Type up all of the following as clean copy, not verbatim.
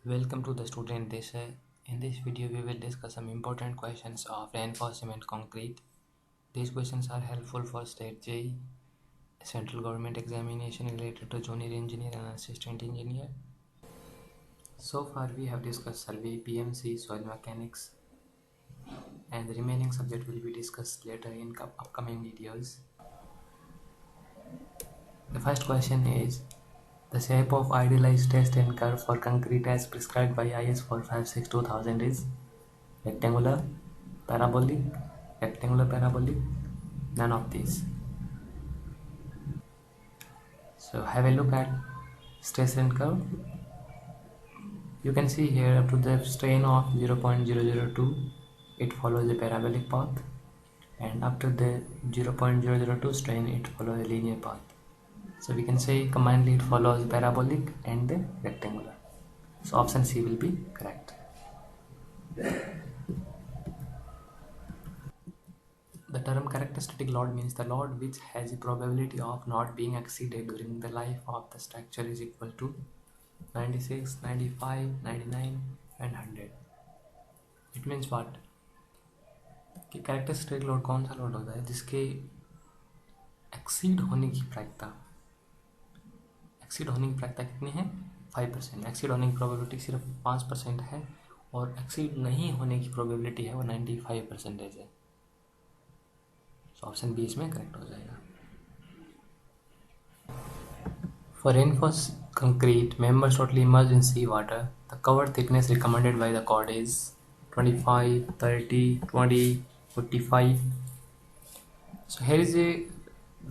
Welcome to the student Desai. In this video, we will discuss some important questions of reinforcement concrete. These questions are helpful for state JEE, central government examination related to junior engineer and assistant engineer. So far, we have discussed survey, PMC, soil mechanics, and the remaining subject will be discussed later in upcoming videos. The first question is, the shape of idealized test and curve for concrete as prescribed by IS 456-2000 is rectangular, parabolic, rectangular, parabolic, none of these. So have a look at stress and curve. You can see here up to the strain of 0.002, it follows a parabolic path, and after the 0.002 strain, it follows a linear path. So we can say combinedly it follows parabolic and the rectangular. So option C will be correct. The term characteristic load means the load which has a probability of not being exceeded during the life of the structure is equal to 96, 95, 99 and 100. It means what? कि characteristic load कौन सा load होता है जिसके exceed होने की प्रायिकता कितनी है? 5%. एक्सीड होने की प्रोबेबिलिटी सिर्फ 5% है और एक्सीड नहीं होने की प्रोबेबिलिटी है वो 95% है. ऑप्शन बी इसमें करेक्ट हो जाएगा. For reinforced concrete, members totally immersed in sea water, the cover thickness recommended by the code is 25, 30, 20, 45. So here is a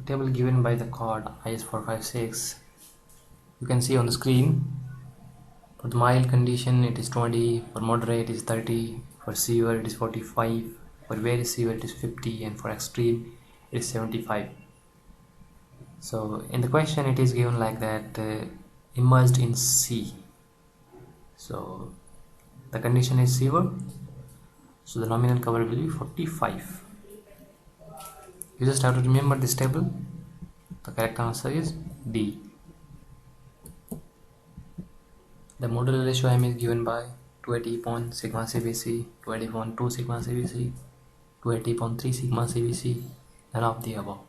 table given by the code IS 456. You can see on the screen. For the mild condition it is 20, for moderate it is 30, for severe it is 45, for very severe it is 50, and for extreme it is 75. So in the question it is given like that, immersed in sea. So the condition is severe, so the nominal cover will be 45. You just have to remember this table. The correct answer is D. The modular ratio M is given by 280 upon sigma CBC, 280 upon 2 sigma CBC, 280 upon 3 sigma CBC, none of the above.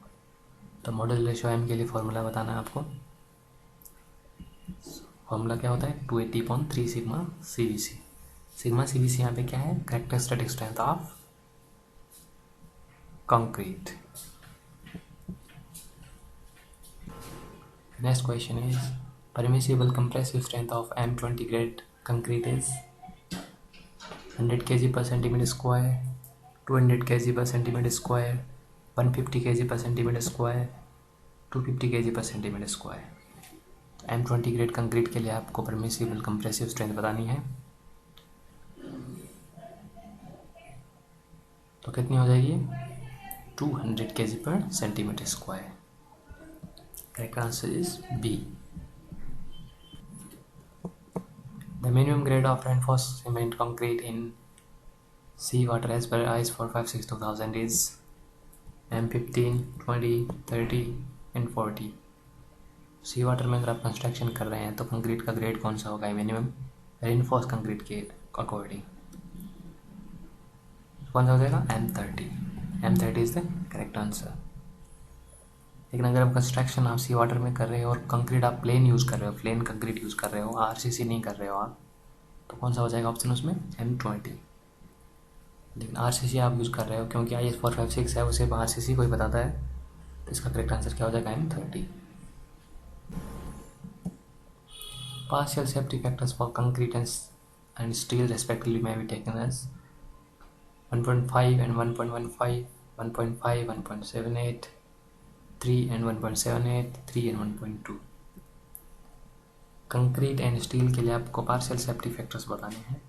तो model ratio M के लिए formula बताना है आपको. Formula क्या होता है? 280/3 sigma CBC. Sigma CBC यहाँ पे क्या है? Characteristic strength of concrete. Next question is permissible compressive strength of M20 grade concrete is 100 kg per centimeter square, 200 kg per centimeter square, 150 kg per centimeter square, 250 kg per centimeter square. M20 grade concrete के लिए आपको permissible compressive strength बतानी है. तो कितनी हो जाएगी? 200 kg per centimeter square. Correct answer is B. The minimum grade of reinforced cement concrete in sea water as per IS 456-2000 is M15, 20, 30 and 40. C water में अगर आप कंस्ट्रक्शन कर रहे हैं तो कंक्रीट का ग्रेड कौन सा होगा? मिनिमम रेनफोर्स कंक्रीट के अकॉर्डिंग कौन सा हो जाएगा? M30. M30 is the correct answer. लेकिन अगर आप कंस्ट्रक्शन आप सी वाटर में कर रहे हो और कंक्रीट आप प्लेन यूज़ कर रहे हो, प्लेन कंक्रीट यूज़ कर रहे हो, RCC नहीं कर रहे हो आप, तो कौन सा हो जाएगा ऑप्शन उसमें? M20. लेकिन RCC आप यूज़ कर रहे हो क्योंकि IS 456 है, उसे RCC कोई बताता है, तो इसका करेक्ट आंसर क्या हो जाएगा? M30. Partial safety factors for concrete and steel respectively may be taken as 1.5 and 1.15, 1.5, 1.78, 3 and 1.78, 3 and 1.2. Concrete and steel के लिए आपको पार्शियल सेफ्टी फैक्टर्स बताने हैं.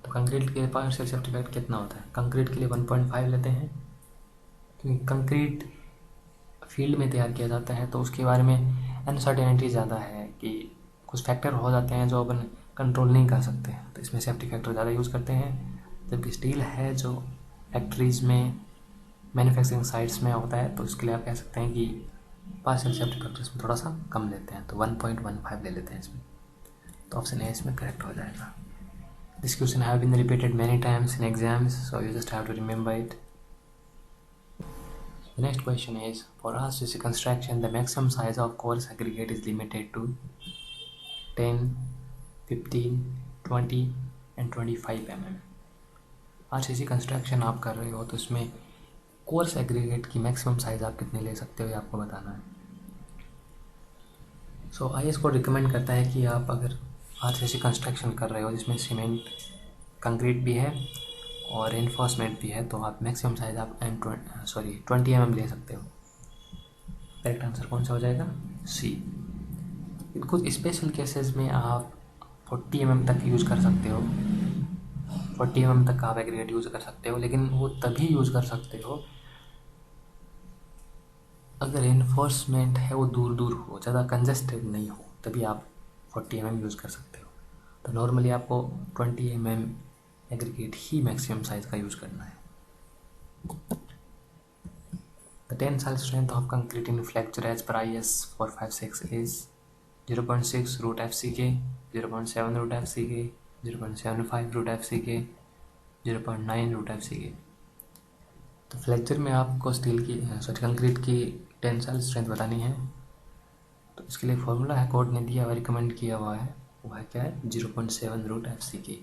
तो कंक्रीट के लिए पार्शियल सेफ्टी फैक्टर कितना होता है? कंक्रीट के लिए 1.5 लेते हैं क्योंकि कंक्रीट फील्ड में तैयार किया जाता है तो उसके बारे में अनसर्टेनिटी ज़्यादा है कि कुछ फैक्टर हो जाते हैं जो अपन कंट्रोल नहीं कर सकते, तो इसमें सेफ्टी फैक्टर ज़्यादा यूज़ करते हैं. जबकि स्टील है जो फैक्ट्रीज़ में, मैन्युफैक्चरिंग साइट्स में होता है, तो उसके लिए आप कह सकते हैं कि पार्शियल सेफ्टी फैक्टर्स में थोड़ा सा कम लेते हैं, तो 1.15 ले लेते हैं इसमें. तो ऑप्शन ए इसमें करेक्ट हो जाएगा. This question have been repeated many times in exams, so you just have to remember it. The next question is, for RCC construction, the maximum size of course aggregate is limited to 10, 15, 20 and 25 mm. RCC construction आप कर रहे हो तो इसमें coarse aggregate की maximum size आप कितने ले सकते हो ये आपको बताना है. सो IAS को रिकमेंड करता है कि आप अगर RCC कंस्ट्रक्शन कर रहे हो जिसमें सीमेंट कंक्रीट भी है और रेनफोर्समेंट भी है, तो आप मैक्सिमम साइज़ आप 20 mm ले सकते हो. करेक्ट आंसर कौन सा हो जाएगा? सी. कुछ स्पेशल केसेस में आप 40 mm तक यूज़ कर सकते हो. 40 mm तक आप एग्रीगेट यूज़ कर सकते हो, लेकिन वो तभी यूज़ कर सकते हो अगर रेनफोर्समेंट है वो दूर दूर हो, ज़्यादा कंजस्टेड नहीं हो, तभी आप 40 mm यूज़ कर सकते हो. तो नॉर्मली आपको 20 mm एग्रीगेट ही मैक्सिमम साइज़ का यूज़ करना है. The tensile strength of concrete in fracture as per IS 456 is 0.6 root FCK, 0.7 root FCK, 0.75 root FCK, 0.9 root FCK. तो फ्रैक्चर में आपको कंक्रीट की टेंसाइल स्ट्रेंथ बतानी है. तो इसके लिए फॉर्मूला है, कोड ने दिया हुआ, रिकमेंड किया हुआ है, वो है क्या है? 0.7 रूट FCK.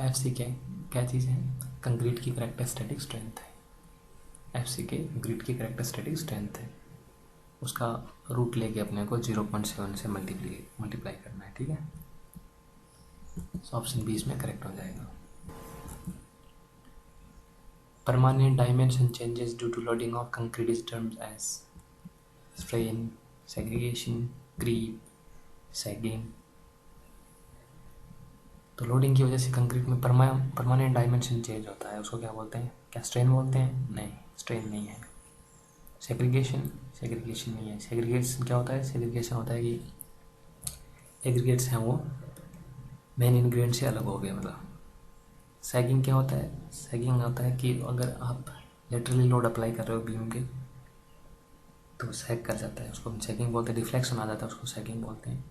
FCK क्या चीज़ है? कंक्रीट की कैरेक्टरिस्टिक स्ट्रेंथ है. FCK कंक्रीट की कैरेक्टरिस्टिक स्ट्रेंथ है, उसका रूट लेके अपने को 0.7 से मल्टीप्लाई करना है. ठीक है, सो ऑप्शन बी इसमें करेक्ट हो जाएगा. Permanent dimension changes due to loading of concrete is termed as strain, segregation, creep, sagging. तो लोडिंग की वजह से कंक्रीट में परमानेंट डायमेंशन चेंज होता है, उसको क्या बोलते हैं? क्या स्ट्रेन बोलते हैं? नहीं, स्ट्रेन नहीं है. सेग्रीगेशन नहीं है. सेग्रीगेशन क्या होता है? सेग्रीगेशन होता है कि एग्रीगेट्स हैं वो मेन इंग्रेडिएंट से अलग हो गए. मतलब सैगिंग क्या होता है? सैगिंग होता है कि अगर आप लेटरली लोड अप्लाई कर रहे हो बीम के तो सैग कर जाता है, उसको हम सैगिंग बोलते हैं. डिफ्लेक्शन आ जाता है, उसको सैगिंग बोलते हैं.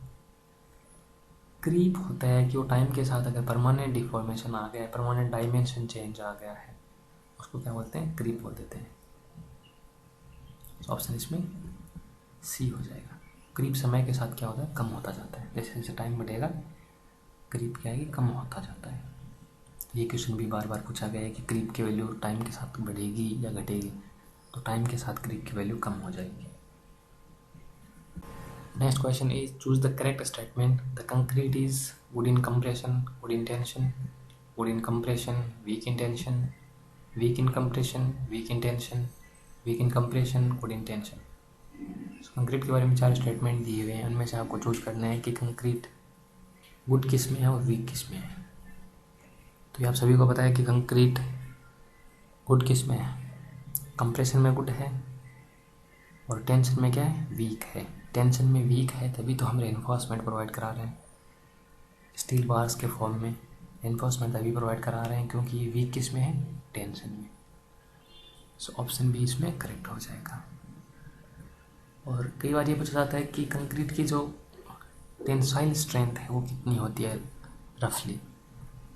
क्रीप होता है कि वो टाइम के साथ अगर परमानेंट डिफॉर्मेशन आ गया है, परमानेंट डायमेंशन चेंज आ गया है, उसको क्या बोलते हैं? क्रीप बोल देते हैं. ऑप्शन इसमें सी हो जाएगा. क्रीप समय के साथ क्या होता है? कम होता जाता है. जैसे जैसे टाइम बढ़ेगा क्रीप क्या है कि कम होता जाता है. ये क्वेश्चन भी बार बार पूछा गया है कि क्रीप की वैल्यू टाइम के साथ बढ़ेगी या घटेगी. तो टाइम के साथ क्रीप की वैल्यू कम हो जाएगी. Next question is, choose the correct statement. The concrete is good in compression, good in tension, good in compression, weak in tension, weak in compression, weak in tension, weak in compression, good in tension. Concrete के बारे में 4 statement दिए हुए हैं, उनमें से आपको choose करना है कि कंक्रीट गुड किस में है और वीक किस में है. तो ये आप सभी को पता है कि कंक्रीट गुड किस में है? कंप्रेशन में गुड है और टेंशन में क्या है? वीक है. टेंशन में वीक है तभी तो हम रेनफोर्समेंट प्रोवाइड करा रहे हैं स्टील बार्स के फॉर्म में. रेनफोर्समेंट तभी प्रोवाइड करा रहे हैं क्योंकि ये वीक किस में है? टेंशन में. सो ऑप्शन बी इसमें करेक्ट हो जाएगा. और कई बार ये पूछा जाता है कि कंक्रीट की जो टेंसाइल स्ट्रेंथ है वो कितनी होती है रफली.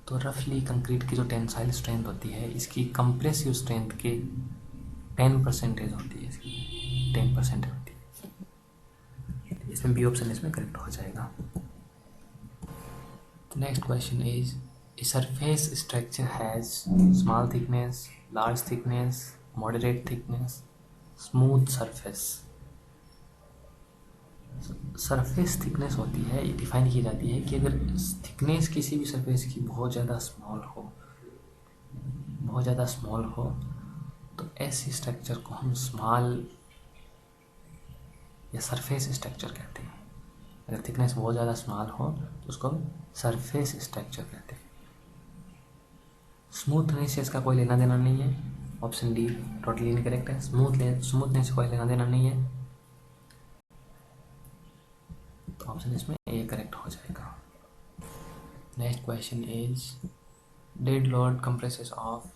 तो रफली कंक्रीट की जो टेंसाइल स्ट्रेंथ होती है इसकी कंप्रेसिव स्ट्रेंथ के 10% होती है. इसकी 10% होती है. इसमें बी ऑप्शन इसमें करेक्ट हो जाएगा. Next question is, a surface structure has small thickness, large thickness, moderate thickness, smooth surface. Surface thickness होती है, ये डिफाइन की जाती है कि अगर थिकनेस किसी भी सरफेस की बहुत ज़्यादा स्मॉल हो तो ऐसी स्ट्रक्चर को हम स्मॉल या सरफेस स्ट्रक्चर कहते हैं. अगर थिकनेस बहुत ज़्यादा स्मॉल हो तो उसको हम सरफेस स्ट्रक्चर कहते हैं. स्मूथनेस से इसका कोई लेना देना नहीं है. ऑप्शन डी टोटली इनकरेक्ट है. स्मूथनेस से कोई लेना देना नहीं है. तो ऑप्शन इसमें ए करेक्ट हो जाएगा. Next question is, dead load compresses of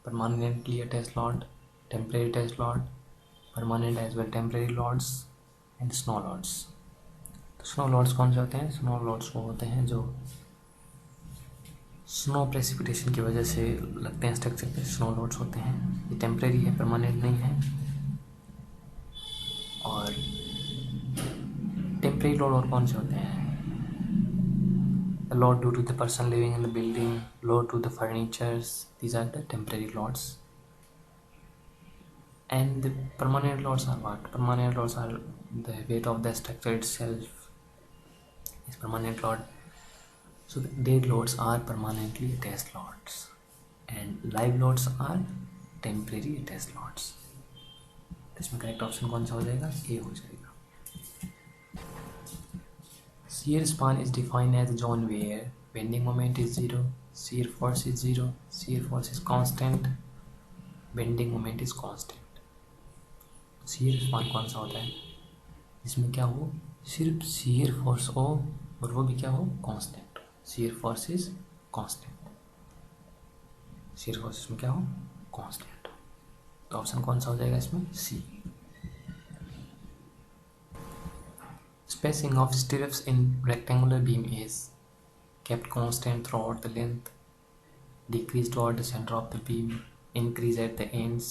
permanently attached load, temporary attached load, permanent as well temporary loads and snow loads. तो स्नो लॉर्ड्स कौन से होते हैं? स्नो लॉर्ड्स वो होते हैं जो स्नो प्रेसिपिटेशन की वजह से लगते हैं स्ट्रक्चर पे, स्नो लॉर्ड्स होते हैं। ये टेम्परेरी है, परमानेंट नहीं है। और टेम्परेरी लॉर्ड और कौन से होते हैं? Lord due to the person living in the building, lord to the furnitures, these are the temporary lords. And the permanent lords are what? Permanent lords are the weight of the structure itself is permanent lord. So the dead lords are permanently attached lords, and live lords are temporary attached lords. इसमें correct option कौन सा हो जाएगा? ए हो जाएगा। Shear span is defined as zone where bending moment is 0, shear force is 0, shear force is constant, bending moment is constant. Shear span कौन सा होता है? जिसमें क्या हो, सिर्फ शीयर फोर्स हो और वो भी क्या हो, constant. Shear force is constant, shear force इसमें क्या हो, कांस्टेंट। तो ऑप्शन कौन सा हो जाएगा इसमें? C. Spacing of stirrups in rectangular beam is kept constant throughout the length, decrease toward the center of the beam, increase at the ends,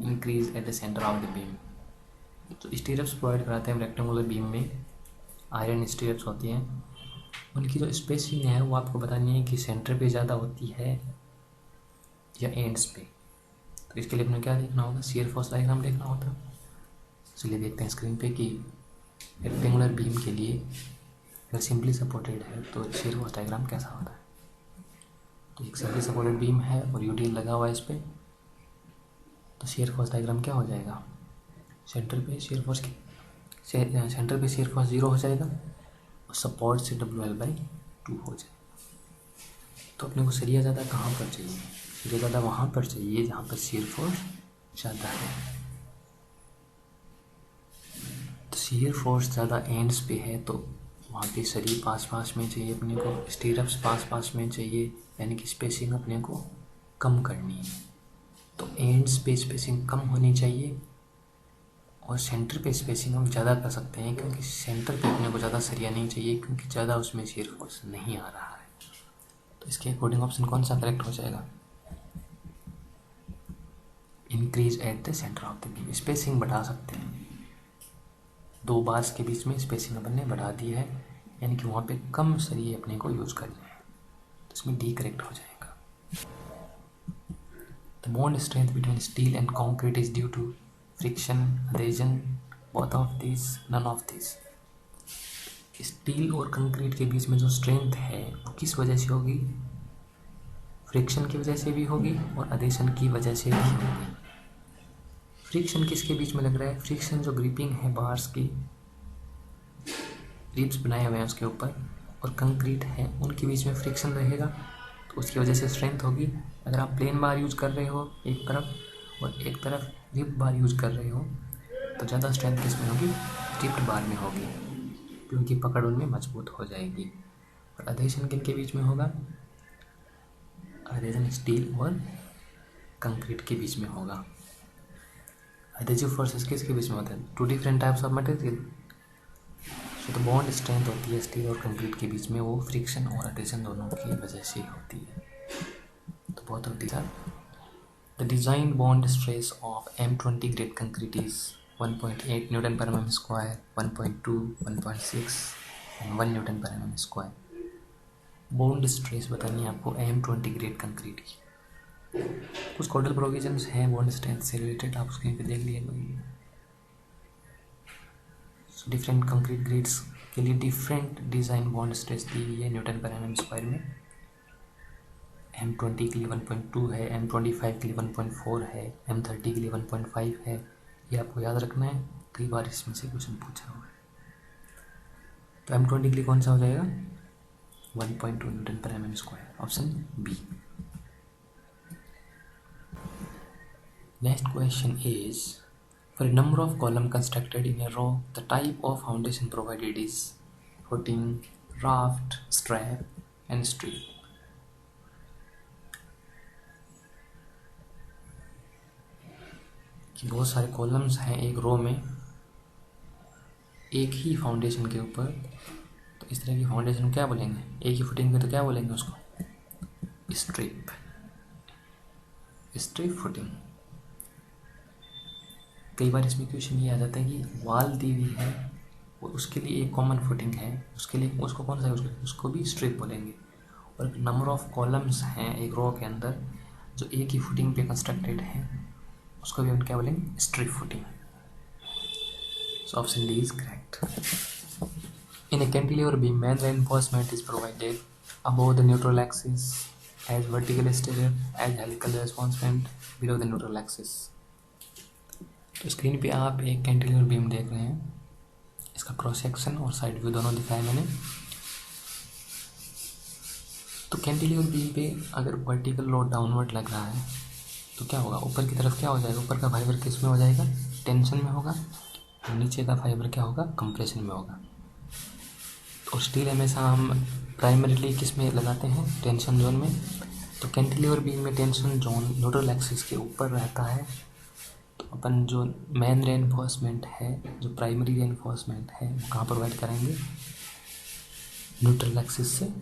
increase at the center of the beam. तो stirrups provide कराते हैं rectangular beam में, iron stirrups होती हैं। उनकी जो spacing है वो आपको बतानी है कि सेंटर पे ज़्यादा होती है या एंड्स पे। तो इसके लिए अपने क्या देखना होगा? शियर फोर्स डायग्राम देखना होता। चलिए देखते हैं स्क्रीन पे कि रेक्टेंगुलर बीम के लिए अगर सिंपली सपोर्टेड है तो शियर फोर्स डायग्राम कैसा होता है। तो एक सिंपली सपोर्टेड बीम है और यूटीएल लगा हुआ है इस पर, तो शियर फोर्स डायग्राम क्या हो जाएगा? सेंटर पे शियर फोर्स सेंटर पे शियर फोर्स 0 हो जाएगा और सपोर्ट से WL/2 हो जाएगा। तो अपने को सरिया ज़्यादा कहाँ पर चाहिए? सरिया ज़्यादा वहाँ पर चाहिए जहाँ पर शियर फोर्स ज़्यादा है। तो शियर फोर्स ज़्यादा एंड्स पे है तो वहाँ पे सरिया पास पास में चाहिए अपने को, स्टीरप्स पास पास में चाहिए, यानी कि स्पेसिंग अपने को कम करनी है। तो एंड्स पे स्पेसिंग कम होनी चाहिए और सेंटर पे स्पेसिंग हम ज़्यादा कर सकते हैं, क्योंकि सेंटर पे अपने को ज़्यादा सरिया नहीं चाहिए क्योंकि ज़्यादा उसमें शियर फोर्स नहीं आ रहा है। तो इसके अकॉर्डिंग ऑप्शन कौन सा करेक्ट हो जाएगा? Increase at the centre of the beam, spacing बढ़ा सकते हैं। 2 बार्स के बीच में स्पेसिंग अपन ने बढ़ा दी है, यानी कि वहाँ पे कम सरिये अपने को यूज़ करने हैं। तो इसमें डी करेक्ट हो जाएगा। The bond strength between steel and concrete is due to friction, adhesion, both of this, none of this. Steel और कंक्रीट के बीच में जो स्ट्रेंथ है वो किस वजह से होगी? फ्रिक्शन की वजह से भी होगी और अडेजन की वजह से भी होगी। फ्रिक्शन किसके बीच में लग रहा है? फ्रिक्शन जो ग्रिपिंग है बार्स की, रिब्स बनाए हुए हैं उसके ऊपर, और कंक्रीट है उनके बीच में फ्रिक्शन रहेगा तो उसकी वजह से स्ट्रेंथ होगी। अगर आप प्लेन बार यूज़ कर रहे हो एक तरफ और एक तरफ रिप बार यूज़ कर रहे हो तो ज़्यादा स्ट्रेंथ किस में होगी? रिप्ड बार में होगी, क्योंकि पकड़ उनमें मजबूत हो जाएगी। और अधेशन किन के बीच में होगा? अधेशन स्टील और कंक्रीट के बीच में होगा। अधेसिव फोर्सेस किसके बीच में होता है? 2 डिफरेंट टाइप्स ऑफ मटेरियल। तो बॉन्ड स्ट्रेंथ होती है स्टील और कंक्रीट के बीच में, वो फ्रिक्शन और अधेशन दोनों की वजह से होती है। तो बहुत of these are the design bond stress of M20 grade concrete is 1.8 newton per mm square, 1.2, 1.6 and 1 newton per mm square. Bond stress बतानी है आपको M20 ग्रेड कंक्रीट की। कुछ कोडल प्रोविजंस हैं बॉन्ड स्ट्रेंथ से रिलेटेड, आप screen पे देख लीजिए। डिफरेंट कंक्रीट ग्रेड्स के लिए डिफरेंट डिज़ाइन बॉन्ड स्ट्रेस दी हुई है न्यूटन पर mm स्क्वायर में। M20 के लिए 1.2 है, M25 के लिए 1.4 है, M30 के लिए 1.5 है। ये आपको याद रखना है, कई बार इसमें से क्वेश्चन पूछा हुआ है। तो M20 के लिए कौन सा हो जाएगा? 1.2 newton per mm square, option B. Next question is for a number of columns constructed in a row, the type of foundation provided is footing, raft, strap, and strip. कि बहुत सारे कॉलम्स हैं एक रो में एक ही फाउंडेशन के ऊपर, तो इस तरह की फाउंडेशन क्या बोलेंगे, एक ही फुटिंग पे, तो क्या बोलेंगे उसको, स्ट्रिप फुटिंग। कई बार इसमें क्वेश्चन ये आ जाता है कि वॉल दी हुई है और उसके लिए एक कॉमन फुटिंग है, उसके लिए उसको कौन सा यूज करेंगे, उसको भी स्ट्रिप बोलेंगे। और नंबर ऑफ कॉलम्स हैं एक रो के अंदर जो एक ही फुटिंग पे कंस्ट्रक्टेड हैं, उसको भी हम क्या बोलेंगे, strip footing. So option D is correct. In a cantilever beam, main reinforcement is provided above the neutral axis as vertical stirrup as helical reinforcement below the neutral axis। तो screen पे आप एक कैंटिलीवर बीम देख रहे हैं, इसका cross section और side view दोनों दिखाया मैंने। तो कैंटिलीवर बीम पे अगर वर्टिकल लोड डाउनवर्ड लग रहा है तो क्या होगा, ऊपर की तरफ क्या हो जाएगा, ऊपर का फाइबर किस में हो जाएगा, टेंशन में होगा, और नीचे का फाइबर क्या होगा, कंप्रेशन में होगा। और स्टील हमेशा हम प्राइमरीली किस में लगाते हैं, टेंशन जोन में। तो कैंटिलीवर बीम में टेंशन जोन न्यूट्रल एक्सिस के ऊपर रहता है, तो अपन जो मेन रेनफोर्समेंट है, जो प्राइमरी रेनफोर्समेंट है, वो कहाँ प्रोवाइड करेंगे, न्यूट्रल एक्सिस से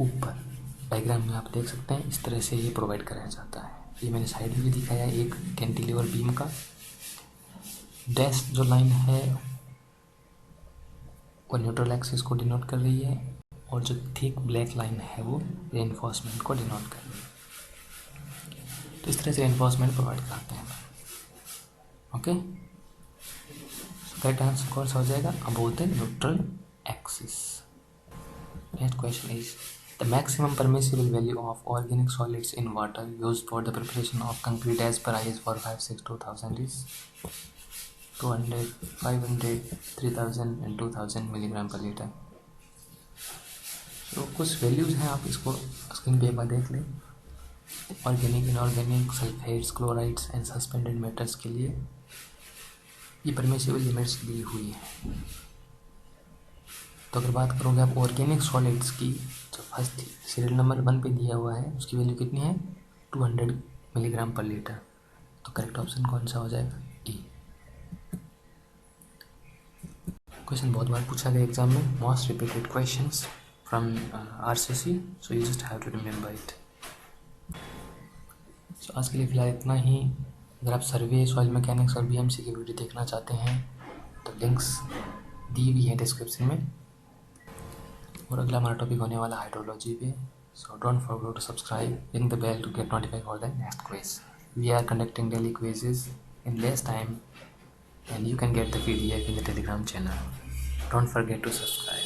ऊपर। डायग्राम में आप देख सकते हैं इस तरह से ये प्रोवाइड कराया जाता है। ये मैंने साइड में दिखाया है एक कैंटिलीवर बीम का। डैश जो लाइन है वो न्यूट्रल एक्सिस को डिनोट कर रही है, और जो थिक ब्लैक लाइन है वो रेनफोर्समेंट को डिनोट कर रही है। तो इस तरह से रेनफोर्समेंट प्रोवाइड करते हैं। ओके, करेक्ट आंसर कौन सा हो जाएगा, above the neutral axis. Next question is the maximum permissible value of organic solids in water used for the preparation of concrete as per IS 456/2000 is 200, 500, 3000 and 2000 milligram per litre. तो कुछ values हैं, आप इसको screen पे एक बार देख लें। Organic, inorganic, sulphates, chlorides and suspended metals के लिए ये परमिसिबल लिमिट्स दी हुई है। तो अगर बात करोगे आप ऑर्गेनिक सॉलिड्स की, जो फर्स्ट सीरियल नंबर 1 पे दिया हुआ है उसकी वैल्यू कितनी है, 200 मिलीग्राम पर लीटर। तो करेक्ट ऑप्शन कौन सा हो जाएगा, ई। क्वेश्चन बहुत बार पूछा गया एग्जाम में, most repeated questions from RCC, so you just have to remember it. So आज के लिए फ़िलहाल इतना ही। अगर आप सर्वे, सॉइल मैकेनिक्स और BMC की वीडियो देखना चाहते हैं तो लिंक्स दी हुई है डिस्क्रिप्शन में। और अगला हमारा टॉपिक होने वाला हाइड्रोलॉजी पे। So don't forget to subscribe, ring the bell to get notified for the next quiz. We are conducting daily quizzes in less time and you can get the PDF in the Telegram channel. Don't forget to subscribe.